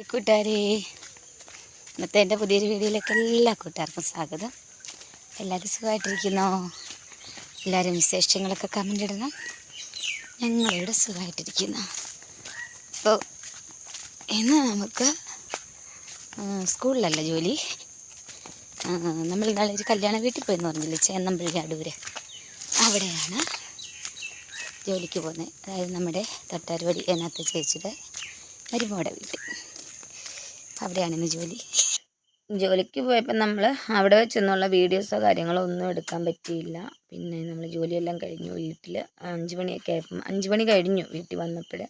കൂട്ടുകാരെ, ഇന്നത്തെ എൻ്റെ പുതിയൊരു വീഡിയോയിലേക്ക് എല്ലാ കൂട്ടുകാർക്കും സ്വാഗതം. എല്ലാവരും സുഖമായിട്ടിരിക്കുന്നോ? എല്ലാവരും വിശേഷങ്ങളൊക്കെ കമൻ്റ് ഇടണം. ഞങ്ങളിവിടെ സുഖമായിട്ടിരിക്കുന്നു. അപ്പോൾ ഇന്ന് നമുക്ക് സ്കൂളിലല്ല ജോലി. നമ്മൾ ഇന്നാളെ ഒരു കല്യാണ വീട്ടിൽ പോയെന്ന് പറഞ്ഞില്ലേ, ചേന്നമ്പള്ളി അടൂര്, അവിടെയാണ് ജോലിക്ക് പോകുന്നത്. അതായത് നമ്മുടെ തൊട്ടാരുവടി അതിനകത്ത് ചേച്ചിയുടെ മരുമോടെ വീട്ടിൽ, അവിടെയാണ് ഇന്ന് ജോലിക്ക് പോയപ്പോൾ നമ്മൾ അവിടെ വെച്ചൊന്നുള്ള വീഡിയോസോ കാര്യങ്ങളോ ഒന്നും എടുക്കാൻ പറ്റിയില്ല. പിന്നെ നമ്മൾ ജോലിയെല്ലാം കഴിഞ്ഞു വീട്ടിൽ 5 മണിയൊക്കെ ആയപ്പം 5 മണി കഴിഞ്ഞു വീട്ടിൽ വന്നപ്പോൾ.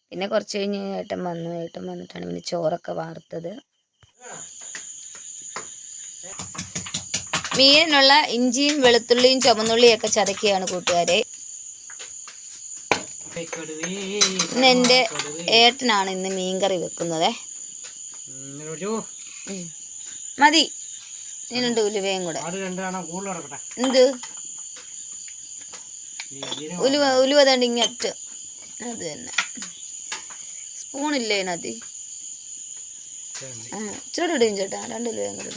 പിന്നെ കുറച്ച് കഴിഞ്ഞ് ഏട്ടൻ വന്നിട്ടാണ് പിന്നെ ചോറൊക്കെ വാർത്തത്. മീനിനുള്ള ഇഞ്ചിയും വെളുത്തുള്ളിയും ചുമന്നുള്ളിയൊക്കെ ചതക്കുകയാണ് കൂട്ടുകാരെ. ഇന്ന് എൻ്റെ ഏട്ടനാണ് ഇന്ന് മീൻകറി വെക്കുന്നത്. മതി, ഇതിനുണ്ട് ഉലുവയും കൂടെ. എന്ത് ഉലുവ തണ്ട് ഇങ്ങറ്റ്, അത് തന്നെ. സ്പൂണില്ലേ അതിനകത്ത്? ഇച്ചിരി ഇടും ചേട്ടാ, 2 ഉലുവയും കൂടെ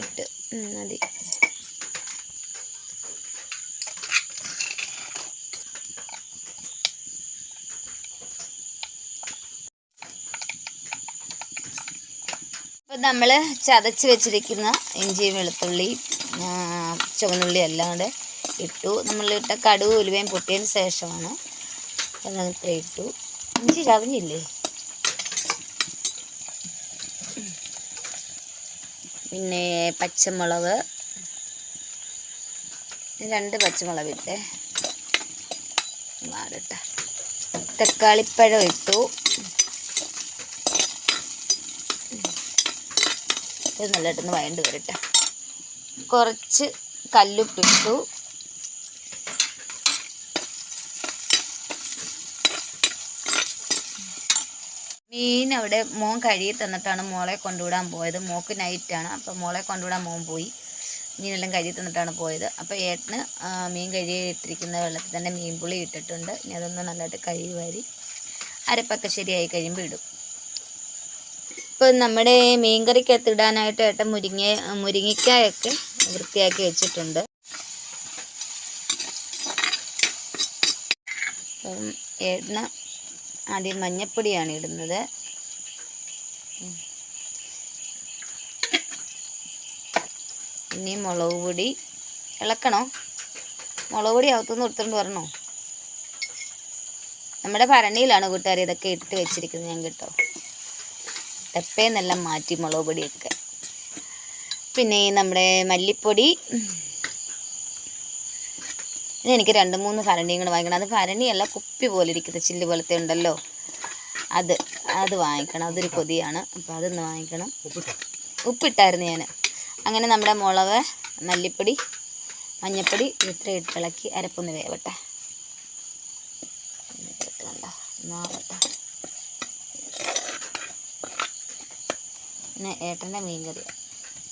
ഇട്ട് മതി. അപ്പോൾ നമ്മൾ ചതച്ച് വെച്ചിരിക്കുന്ന ഇഞ്ചിയും വെളുത്തുള്ളി ചുവന്നുള്ളി എല്ലാം കൂടെ ഇട്ടു. നമ്മളിട്ട കടുക് ഉലുവയും പൊട്ടിയതിന് ശേഷമാണ് ഇത്ര ഇട്ടു. ഇഞ്ചി ചതഞ്ഞില്ലേ? പിന്നെ പച്ചമുളക് 2 പച്ചമുളക് ഇട്ടേ വാടട്ട. തക്കാളിപ്പഴം ഇട്ടു. ഇത് നല്ലതായിട്ടൊന്ന് വഴണ്ട് വരട്ടെ. കുറച്ച് കല്ലുപ്പിട്ടു. മീൻ അവിടെ മോൻ കഴുകി തന്നിട്ടാണ് മോളെ കൊണ്ടുവിടാൻ പോയത്. മോക്ക് നൈറ്റാണ്, അപ്പോൾ മോളെ കൊണ്ടുവിടാൻ മോൻ പോയി. മീനെല്ലാം കഴുകി തന്നിട്ടാണ് പോയത്. അപ്പോൾ ഏട്ടന് മീൻ കഴുകി ഇട്ടിരിക്കുന്ന വെള്ളത്തിൽ തന്നെ മീൻ പുളി ഇട്ടിട്ടുണ്ട്. ഇനി അതൊന്ന് നല്ലതായിട്ട് കഴുകി വാരി അരപ്പൊക്കെ ശരിയായി കഴിയുമ്പോൾ ഇടും. ഇപ്പോൾ നമ്മുടെ മീൻകറിക്കകത്ത് ഇടാനായിട്ട് ഏട്ടൻ മുരിങ്ങയ്ക്കായൊക്കെ വൃത്തിയാക്കി വെച്ചിട്ടുണ്ട്. അപ്പം ഏട്ടന് ആദ്യം മഞ്ഞപ്പൊടിയാണ് ഇടുന്നത്. ഇനി മുളക് പൊടി ഇളക്കണോ? മുളക് പൊടി അകത്തുനിന്ന് എടുത്തുകൊണ്ട് വരണോ? നമ്മുടെ ഭരണിയിലാണ് കൂട്ടുകാർ ഇതൊക്കെ ഇട്ട് വെച്ചിരിക്കുന്നത് ഞാൻ കേട്ടോ. ടെപ്പേന്നെല്ലാം മാറ്റി മുളക് പൊടിയൊക്കെ. പിന്നെ നമ്മുടെ മല്ലിപ്പൊടി, ഇതെനിക്ക് 2-3 ഭരണിയും കൂടെ വാങ്ങിക്കണം. അത് ഭരണിയല്ല, കുപ്പി പോലെ ഇരിക്കുന്നത്, ചില്ല് പോലത്തെ ഉണ്ടല്ലോ, അത് വാങ്ങിക്കണം. അതൊരു കൊതിയാണ്. അപ്പോൾ അതൊന്ന് വാങ്ങിക്കണം. ഉപ്പിട്ടായിരുന്നു ഞാൻ. അങ്ങനെ നമ്മുടെ മുളക്, മല്ലിപ്പൊടി, മഞ്ഞൾപ്പൊടി ഇത്ര ഇട്ടിളക്കി അരപ്പൊന്ന് വേവട്ടെ. നാവട്ടെ. പിന്നെ ഏട്ടൻ്റെ മീൻ കറി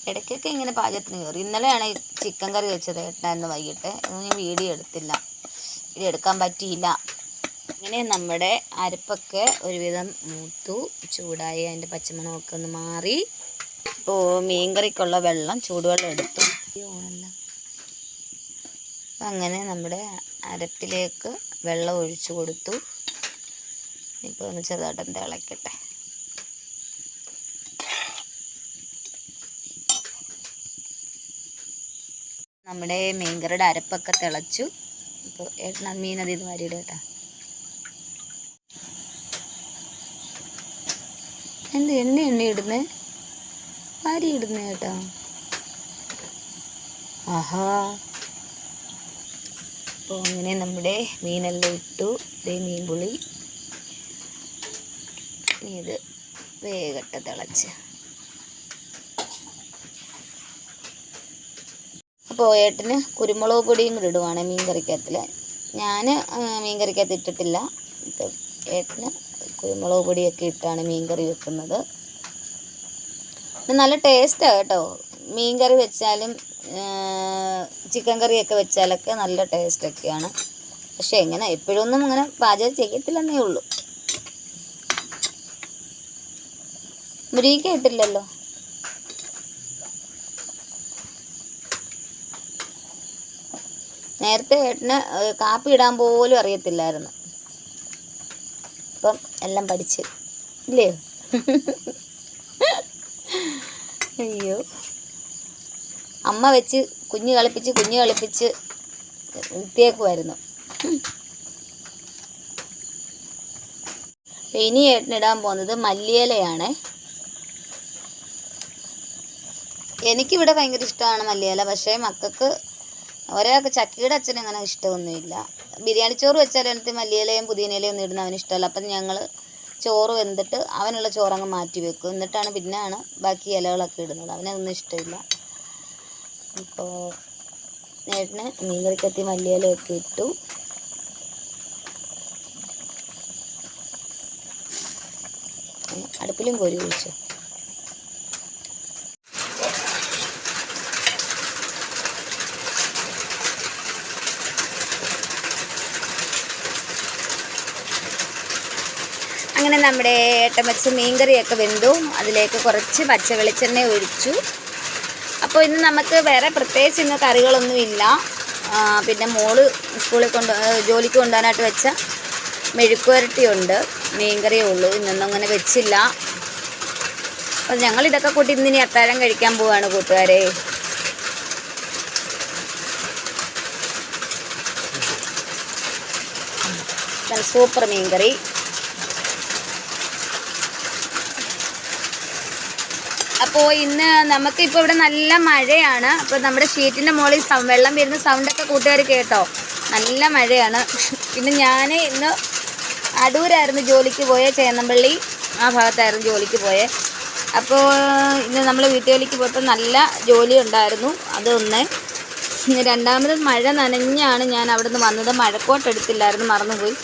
ഇടയ്ക്കൊക്കെ ഇങ്ങനെ പാചകത്തിന് കയറി. ഇന്നലെയാണ് ചിക്കൻ കറി വെച്ചത് ഏട്ടനായിരുന്നു വൈകിട്ട്. ഞാൻ വീഡിയോ എടുക്കാൻ പറ്റിയില്ല. അങ്ങനെ നമ്മുടെ അരപ്പൊക്കെ ഒരുവിധം മൂത്തു, ചൂടായി, അതിൻ്റെ പച്ചമണമൊക്കെ ഒന്ന് മാറി. ഇപ്പോൾ മീൻകറിക്കുള്ള വെള്ളം, ചൂടുവെള്ളം എടുത്തു. അങ്ങനെ നമ്മുടെ അരപ്പിലേക്ക് വെള്ളം ഒഴിച്ചു കൊടുത്തു. ഇപ്പോൾ ഒന്ന് ചെറുതായിട്ട് തിളക്കട്ടെ. നമ്മുടെ മീൻകറിയുടെ അരപ്പൊക്കെ തിളച്ചു. ഇപ്പോൾ ഏട്ടന മീൻ അതിൽ നിന്ന് വാരിയിടുക കേട്ടോ. എന്ത് എണ്ണ ഇടുന്നേ? വാരി ഇടുന്നേ കേട്ടോ. ആഹാ. അപ്പോൾ അങ്ങനെ നമ്മുടെ മീനെല്ലാം ഇട്ടു. ഇതേ മീൻ പുളി. ഇനി ഇത് വേഗട്ടെ തിളച്ച്. അപ്പോൾ ഏട്ടന് കുരുമുളക് പൊടിയും കൂടി ഇടുവാണ് മീൻ കറിക്കകത്തിൽ. ഞാൻ മീൻ കറിക്കകത്ത് ഇട്ടിട്ടില്ല. ഇപ്പം ഏട്ടന് കുരുമുളക് പൊടിയൊക്കെ ഇട്ടാണ് മീൻ കറി വെക്കുന്നത്. നല്ല ടേസ്റ്റാണ് കേട്ടോ. മീൻ കറി വെച്ചാലും ചിക്കൻ കറിയൊക്കെ വെച്ചാലൊക്കെ നല്ല ടേസ്റ്റൊക്കെയാണ്. പക്ഷേ എപ്പോഴൊന്നും അങ്ങനെ പാചകം ചെയ്യത്തില്ലെന്നേ ഉള്ളൂ. മുരിങ്ങ ഇട്ടില്ലല്ലോ. നേരത്തെ ഏട്ടന് കാപ്പി ഇടാൻ പോലും അറിയത്തില്ലായിരുന്നു. ഇപ്പം എല്ലാം പഠിച്ച് ഇല്ലേ? അയ്യോ, അമ്മ വെച്ച് കുഞ്ഞ് കളിപ്പിച്ച് വൃത്തിയാക്കുമായിരുന്നു. ഇനി ഏട്ടനിടാൻ പോകുന്നത് മല്ലിയിലയാണ്. എനിക്കിവിടെ ഭയങ്കര ഇഷ്ടമാണ് മല്ലിയില. പക്ഷേ മക്കൾക്ക് ഒരാൾക്ക് ചക്കിയുടെ അച്ഛന് അങ്ങനെ ഇഷ്ടമൊന്നുമില്ല. ബിരിയാണി ചോറ് വെച്ചാൽ എനിക്ക് മല്ലിയിലയും പുതിനയിലയും ഒന്നും ഇടുന്ന അവന് ഇഷ്ടമല്ല. അപ്പം ഞങ്ങൾ ചോറ് വെന്തിട്ട് അവനുള്ള ചോറങ്ങ് മാറ്റി വെക്കും. എന്നിട്ടാണ് പിന്നെയാണ് ബാക്കി ഇലകളൊക്കെ ഇടുന്നത്. അവനതൊന്നും ഇഷ്ടമില്ല. അപ്പോൾ ഏട്ടന് മീൻകറിക്കത്തി മല്ലിയിലയൊക്കെ ഇട്ടു. അടുപ്പിലും കോരി ഒഴിച്ചു. അങ്ങനെ നമ്മുടെ ഏട്ടൻ വെച്ച് മീൻകറിയൊക്കെ വെന്തു. അതിലേക്ക് കുറച്ച് പച്ച വെളിച്ചെണ്ണ ഒഴിച്ചു. അപ്പോൾ ഇന്ന് നമുക്ക് വേറെ പ്രത്യേകിച്ച് ഇന്ന് കറികളൊന്നുമില്ല. പിന്നെ മോള് ജോലിക്ക് കൊണ്ടുപോകാനായിട്ട് വെച്ച മെഴുക്കുവരട്ടിയുണ്ട്. മീൻകറിയേ ഉള്ളൂ. ഇന്നൊന്നും അങ്ങനെ വെച്ചില്ല. അപ്പം ഞങ്ങളിതൊക്കെ കൂട്ടി ഇന്നിനി അത്താഴം കഴിക്കാൻ പോവുകയാണ് കൂട്ടുകാരെ. സൂപ്പർ മീൻകറി. അപ്പോൾ ഇന്ന് നമുക്കിപ്പോൾ ഇവിടെ നല്ല മഴയാണ്. അപ്പോൾ നമ്മുടെ ഷീറ്റിൻ്റെ മുകളിൽ വെള്ളം വരുന്ന സൗണ്ടൊക്കെ കൂട്ടുകാർ കേട്ടോ. നല്ല മഴയാണ്. പിന്നെ ഞാൻ ഇന്ന് അടൂരായിരുന്നു ജോലിക്ക് പോയത്. ചേന്നമ്പള്ളി ആ ഭാഗത്തായിരുന്നു ജോലിക്ക് പോയത്. അപ്പോൾ ഇന്ന് നമ്മൾ വീട്ടുജോലിക്ക് പോയപ്പോൾ നല്ല ജോലി ഉണ്ടായിരുന്നു. അതൊന്ന്. രണ്ടാമത് മഴ നനഞ്ഞാണ് ഞാൻ അവിടെ നിന്ന് വന്നത്. മഴക്കോട്ട് എടുത്തില്ലായിരുന്നു, മറന്നുപോയി.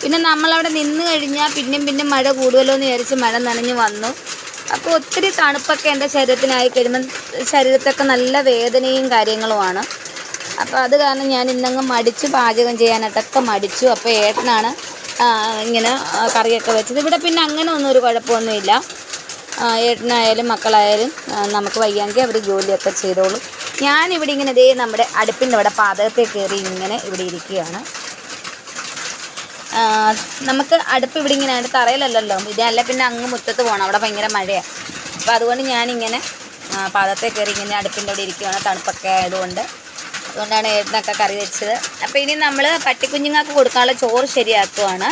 പിന്നെ നമ്മളവിടെ നിന്ന് കഴിഞ്ഞാൽ പിന്നെ മഴ കൂടുമല്ലോ എന്ന് വിചാരിച്ച് മഴ നനഞ്ഞ് വന്നു. അപ്പോൾ ഒത്തിരി തണുപ്പൊക്കെ എൻ്റെ ശരീരത്തിനായി കഴിയുമ്പം ശരീരത്തൊക്കെ നല്ല വേദനയും കാര്യങ്ങളുമാണ്. അപ്പോൾ അത് കാരണം ഞാൻ ഇന്നങ്ങ് മടിച്ചു, പാചകം ചെയ്യാനായിട്ടൊക്കെ മടിച്ചു. അപ്പോൾ ഏട്ടനാണ് ഇങ്ങനെ കറിയൊക്കെ വെച്ചത്. ഇവിടെ പിന്നെ അങ്ങനെ ഒന്നും ഒരു കുഴപ്പമൊന്നുമില്ല. ഏട്ടനായാലും മക്കളായാലും നമുക്ക് വയ്യെങ്കിൽ അവർ ജോലിയൊക്കെ ചെയ്തോളും. ഞാനിവിടെ ഇങ്ങനെ നമ്മുടെ അടുപ്പിൻ്റെ അവിടെ പാചകത്തിൽ കയറി ഇങ്ങനെ ഇവിടെ ഇരിക്കുകയാണ്. നമുക്ക് അടുപ്പ് ഇവിടെ ഇങ്ങനെ തറയിലല്ലല്ലോ, ഇതല്ല പിന്നെ അങ്ങ് മുറ്റത്ത് പോകണം, അവിടെ ഭയങ്കര മഴയാണ്. അപ്പോൾ അതുകൊണ്ട് ഞാനിങ്ങനെ പാദത്തെ കയറി ഇങ്ങനെ അടുപ്പിൻ്റെ അവിടെ ഇരിക്കുകയാണ്. തണുപ്പൊക്കെ അതുകൊണ്ടാണ് ഏട്ടനൊക്കെ കറി വെച്ചത്. അപ്പോൾ ഇനി നമ്മൾ പട്ടിക്കുഞ്ഞുങ്ങൾക്ക് കൊടുക്കാനുള്ള ചോറ് ശരിയാക്കുവാണ്.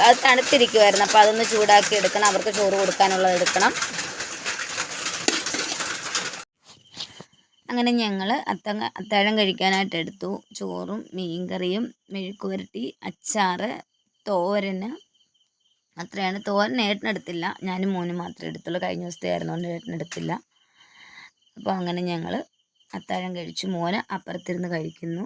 അത് തണുത്തിരിക്കുമായിരുന്നു. അപ്പോൾ അതൊന്ന് ചൂടാക്കി എടുക്കണം. അവർക്ക് ചോറ് കൊടുക്കാനുള്ളത് എടുക്കണം. അങ്ങനെ ഞങ്ങൾ അത്താഴം കഴിക്കാനായിട്ട് എടുത്തു. ചോറും മീൻകറിയും മെഴുക്കുവരട്ടി, അച്ചാറ്, തോരന്. അത്രയാണ്. തോരൻ ഏട്ടനെടുത്തില്ല, ഞാനും മോനും മാത്രമേ എടുത്തുള്ളൂ. കഴിഞ്ഞ ദിവസത്തെ ആയിരുന്നുകൊണ്ട് ഏട്ടനെടുത്തില്ല. അപ്പോൾ അങ്ങനെ ഞങ്ങൾ അത്താഴം കഴിച്ചു. മോന് അപ്പുറത്തിരുന്ന് കഴിക്കുന്നു.